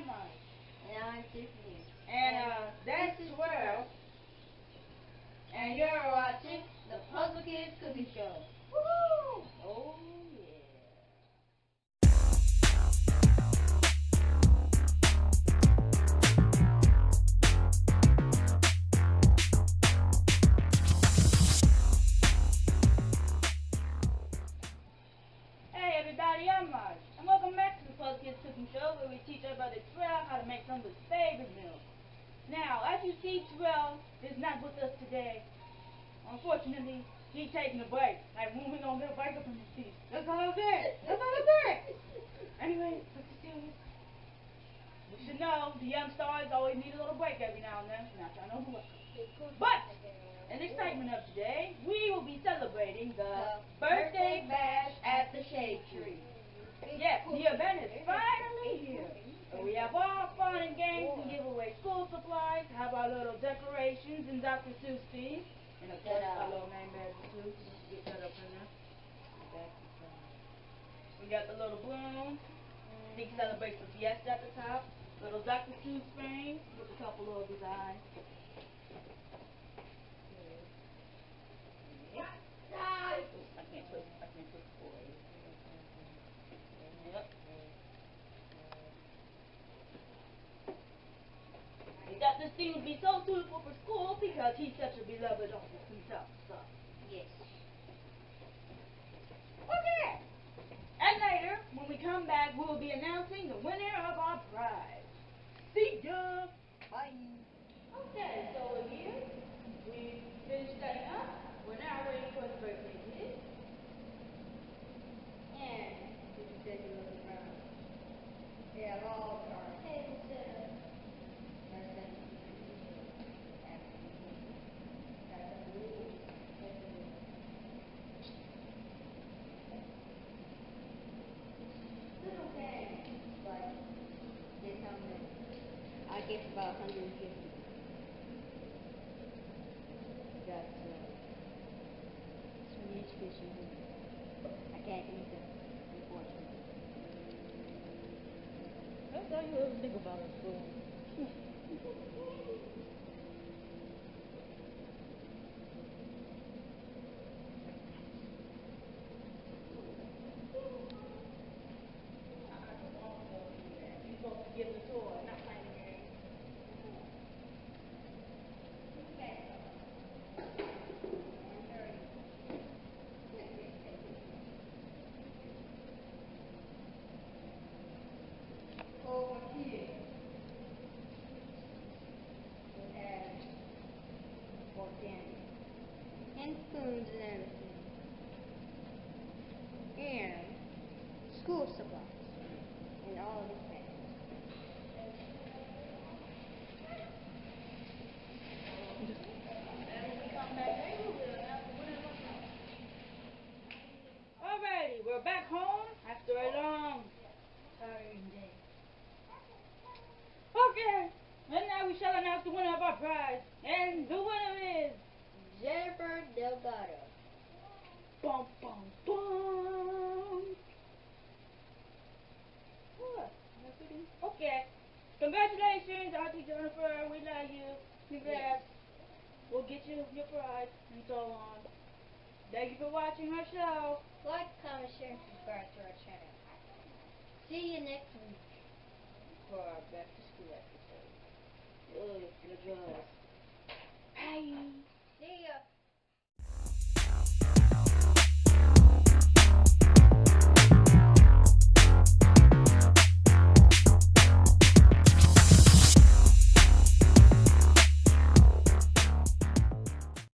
Mike. And I'm Tiffany. And that's Terrell. And you're watching the Puzzle Kids Cooking Show. Woohoo! Oh yeah. Hey everybody, I'm Marge. And welcome back to the Puzzle Kids Cooking Show, where we teach our brother Terrell how to make some of his favorite meals. Now, as you see, Terrell is not with us today. Unfortunately, he's taking a break. Like, when we gonna get a break up in his teeth? That's all I'm saying. That's all I'm saying. Anyway, let's do it. You should know, the young stars always need a little break every now and then. Not trying to overlook. But, in the excitement of today, we will be celebrating the birthday bash at the Shade Tree. Yes, the event is finally here. So we have all fun and games and give away school supplies, have our little decorations and Dr. Seuss theme. And of course, our little name badge too. Get that up in there. We got the little balloons. Big celebration fiesta at the top. Little Dr. Seuss frame with a couple little designs. I can't twist the boy. Yep. Dr. Steve would be so suitable for school because he's such a beloved artist himself. So. Yes. Okay. And later, when we come back, we will be announcing the winner of our prize. See ya. Bye. Okay, so we're here. We finished setting up. We're now ready for the birthday kid. And we can take a look around. We have all of our tables set up. I guess about 150. Got some niche fishing. I can't eat them, unfortunately. That's all you ever think about in school. You're supposed to give the tour, not playing the game. Over here, we have organic. And spoons and everything. And school supplies. And all of his bags. And when we come back later, we'll announce the winner of our prize. Alrighty, we're back home after a long, tiring day. Okay, and now we shall announce the winner of our prize. And the winner is Jennifer Delgado. bum bum bum. What? Okay. Congratulations, Auntie Jennifer. We love you. Congrats. We'll get you your prize and so on. Thank you for watching our show. Like, comment, share, and subscribe to our channel. See you next week For our back to school episode. Ugh, the drugs.